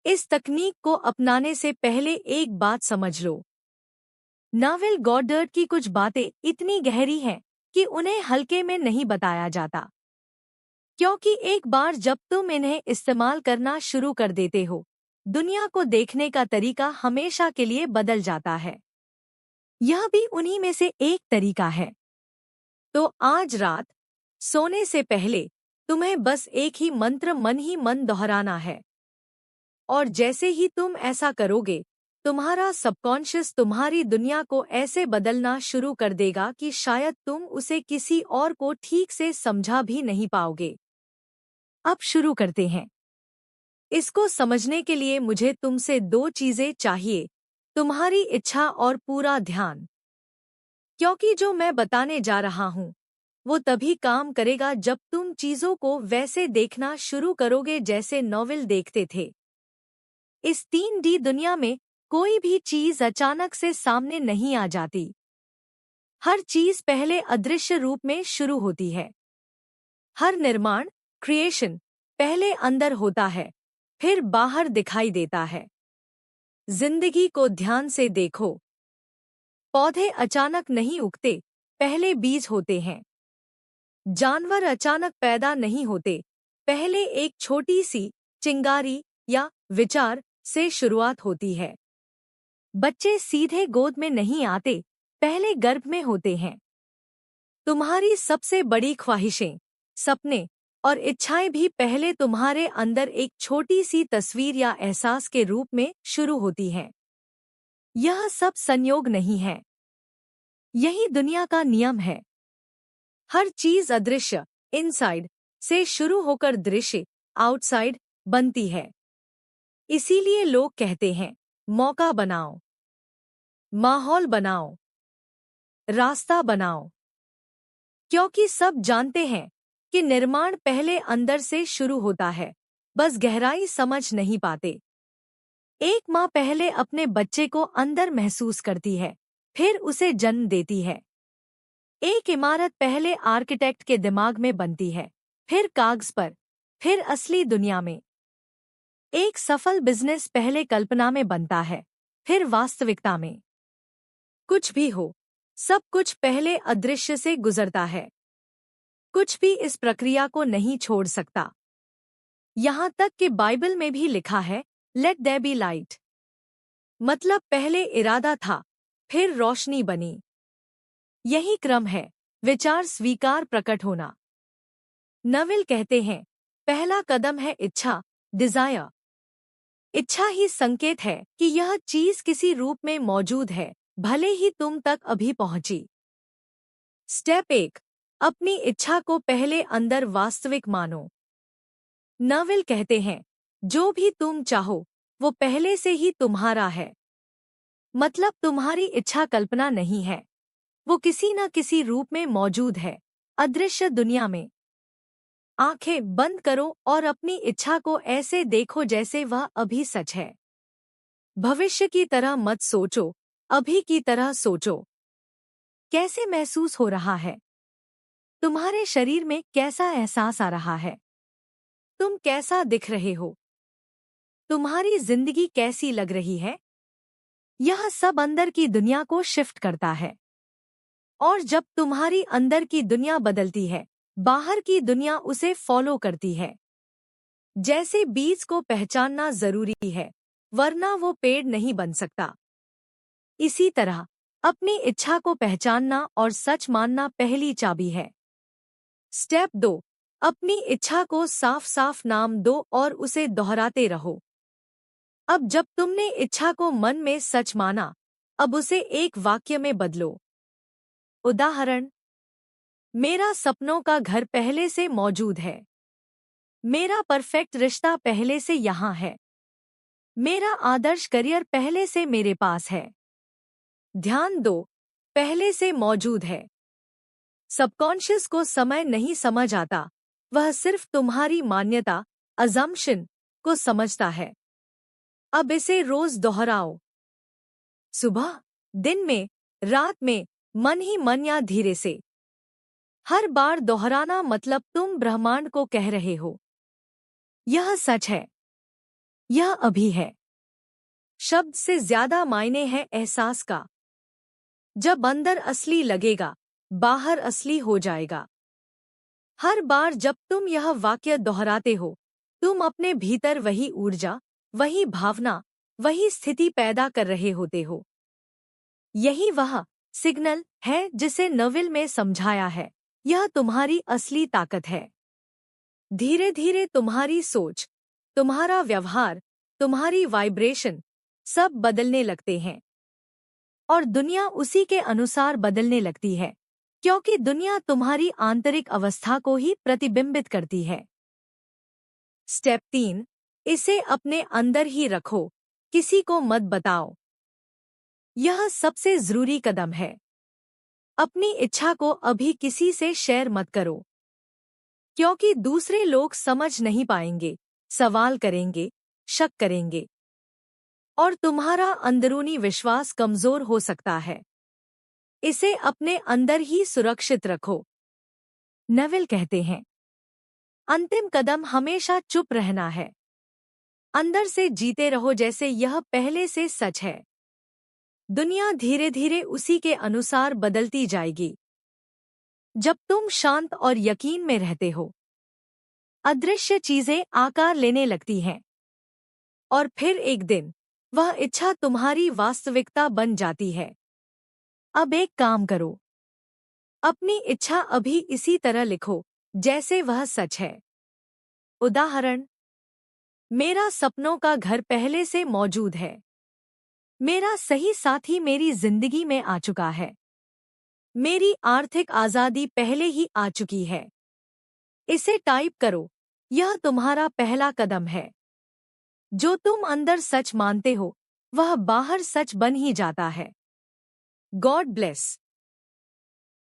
इस तकनीक को अपनाने से पहले एक बात समझ लो। नॉवेल गॉडर्ड की कुछ बातें इतनी गहरी हैं कि उन्हें हल्के में नहीं बताया जाता, क्योंकि एक बार जब तुम इन्हें इस्तेमाल करना शुरू कर देते हो, दुनिया को देखने का तरीका हमेशा के लिए बदल जाता है। यह भी उन्हीं में से एक तरीका है। तो आज रात सोने से पहले तुम्हें बस एक ही मंत्र मन ही मन दोहराना है, और जैसे ही तुम ऐसा करोगे, तुम्हारा सबकॉन्शियस तुम्हारी दुनिया को ऐसे बदलना शुरू कर देगा कि शायद तुम उसे किसी और को ठीक से समझा भी नहीं पाओगे। अब शुरू करते हैं। इसको समझने के लिए मुझे तुमसे दो चीजें चाहिए, तुम्हारी इच्छा और पूरा ध्यान। क्योंकि जो मैं बताने जा रहा हूँ वो तभी काम करेगा जब तुम चीजों को वैसे देखना शुरू करोगे जैसे नॉवेल देखते थे। इस 3D दुनिया में कोई भी चीज अचानक से सामने नहीं आ जाती। हर चीज पहले अदृश्य रूप में शुरू होती है। हर निर्माण, क्रिएशन, पहले अंदर होता है, फिर बाहर दिखाई देता है। जिंदगी को ध्यान से देखो। पौधे अचानक नहीं उगते, पहले बीज होते हैं। जानवर अचानक पैदा नहीं होते, पहले एक छोटी सी चिंगारी या विचार से शुरुआत होती है। बच्चे सीधे गोद में नहीं आते, पहले गर्भ में होते हैं। तुम्हारी सबसे बड़ी ख्वाहिशें, सपने और इच्छाएं भी पहले तुम्हारे अंदर एक छोटी सी तस्वीर या एहसास के रूप में शुरू होती हैं। यह सब संयोग नहीं है, यही दुनिया का नियम है। हर चीज अदृश्य, इनसाइड, से शुरू होकर दृश्य, आउटसाइड, बनती है। इसीलिए लोग कहते हैं, मौका बनाओ, माहौल बनाओ, रास्ता बनाओ। क्योंकि सब जानते हैं कि निर्माण पहले अंदर से शुरू होता है, बस गहराई समझ नहीं पाते। एक माँ पहले अपने बच्चे को अंदर महसूस करती है, फिर उसे जन्म देती है। एक इमारत पहले आर्किटेक्ट के दिमाग में बनती है, फिर कागज पर, फिर असली दुनिया में। एक सफल बिजनेस पहले कल्पना में बनता है, फिर वास्तविकता में। कुछ भी हो, सब कुछ पहले अदृश्य से गुजरता है। कुछ भी इस प्रक्रिया को नहीं छोड़ सकता। यहाँ तक कि बाइबल में भी लिखा है, लेट देयर बी लाइट। मतलब पहले इरादा था, फिर रोशनी बनी। यही क्रम है, विचार स्वीकार प्रकट होना। नॉवेल कहते हैं, पहला कदम है इच्छा, डिजायर। इच्छा ही संकेत है कि यह चीज किसी रूप में मौजूद है, भले ही तुम तक अभी पहुंची। स्टेप 1, अपनी इच्छा को पहले अंदर वास्तविक मानो। नॉवेल कहते हैं, जो भी तुम चाहो वो पहले से ही तुम्हारा है। मतलब तुम्हारी इच्छा कल्पना नहीं है, वो किसी न किसी रूप में मौजूद है, अदृश्य दुनिया में। आंखें बंद करो और अपनी इच्छा को ऐसे देखो जैसे वह अभी सच है। भविष्य की तरह मत सोचो, अभी की तरह सोचो। कैसे महसूस हो रहा है? तुम्हारे शरीर में कैसा एहसास आ रहा है? तुम कैसा दिख रहे हो? तुम्हारी जिंदगी कैसी लग रही है? यह सब अंदर की दुनिया को शिफ्ट करता है। और जब तुम्हारी अंदर की दुनिया बदलती है, बाहर की दुनिया उसे फॉलो करती है। जैसे बीज को पहचानना जरूरी है, वरना वो पेड़ नहीं बन सकता। इसी तरह अपनी इच्छा को पहचानना और सच मानना पहली चाबी है। स्टेप 2, अपनी इच्छा को साफ साफ नाम दो और उसे दोहराते रहो। अब जब तुमने इच्छा को मन में सच माना, अब उसे एक वाक्य में बदलो। उदाहरण, मेरा सपनों का घर पहले से मौजूद है। मेरा परफेक्ट रिश्ता पहले से यहाँ है। मेरा आदर्श करियर पहले से मेरे पास है। ध्यान दो, पहले से मौजूद है। सबकॉन्शियस को समय नहीं समझ आता, वह सिर्फ तुम्हारी मान्यता, अजम्पशन को समझता है। अब इसे रोज दोहराओ। सुबह, दिन में, रात में, मन ही मन या धीरे से। हर बार दोहराना मतलब तुम ब्रह्मांड को कह रहे हो, यह सच है। यह अभी है शब्द से ज्यादा मायने है एहसास का। जब अंदर असली लगेगा, बाहर असली हो जाएगा। हर बार जब तुम यह वाक्य दोहराते हो, तुम अपने भीतर वही ऊर्जा, वही भावना, वही स्थिति पैदा कर रहे होते हो। यही वह सिग्नल है जिसे नविल में समझाया है। यह तुम्हारी असली ताकत है। धीरे धीरे तुम्हारी सोच, तुम्हारा व्यवहार, तुम्हारी वाइब्रेशन सब बदलने लगते हैं और दुनिया उसी के अनुसार बदलने लगती है, क्योंकि दुनिया तुम्हारी आंतरिक अवस्था को ही प्रतिबिंबित करती है। स्टेप 3, इसे अपने अंदर ही रखो, किसी को मत बताओ। यह सबसे जरूरी कदम है। अपनी इच्छा को अभी किसी से शेयर मत करो, क्योंकि दूसरे लोग समझ नहीं पाएंगे, सवाल करेंगे, शक करेंगे और तुम्हारा अंदरूनी विश्वास कमजोर हो सकता है। इसे अपने अंदर ही सुरक्षित रखो। नेविल कहते हैं, अंतिम कदम हमेशा चुप रहना है। अंदर से जीते रहो जैसे यह पहले से सच है। दुनिया धीरे धीरे उसी के अनुसार बदलती जाएगी। जब तुम शांत और यकीन में रहते हो, अदृश्य चीजें आकार लेने लगती हैं और फिर एक दिन वह इच्छा तुम्हारी वास्तविकता बन जाती है। अब एक काम करो, अपनी इच्छा अभी इसी तरह लिखो जैसे वह सच है। उदाहरण, मेरा सपनों का घर पहले से मौजूद है। मेरा सही साथी मेरी जिंदगी में आ चुका है। मेरी आर्थिक आजादी पहले ही आ चुकी है। इसे टाइप करो, यह तुम्हारा पहला कदम है। जो तुम अंदर सच मानते हो, वह बाहर सच बन ही जाता है। God bless.